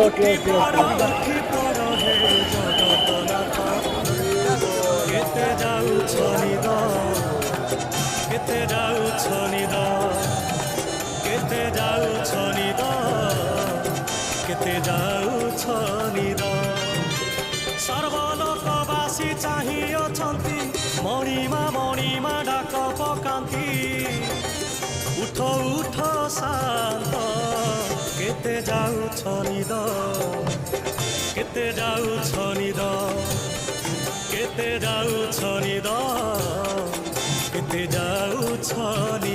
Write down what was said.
ওকে ওকে ওকে কেতে যাଉଛ নিদ কেতে যাଉଛ নিদ কেতে যাଉଛ নিদ কেতে যাଉଛ নিদ ସର୍ବଲୋକବାସୀ ଚାହିଁ ଅଛନ୍ତି ମଣିମା ଡାକ ପକାନ୍ତି ଉଠ ଉଠ ଶାନ୍ତ କେତେ ଯାଉଛ ନିଦ କେତେ ଯାଉଛ ନିଦ କେତେ ଯାଉଛ ନିଦ କେତେ ଯାଉଛ ନିଦ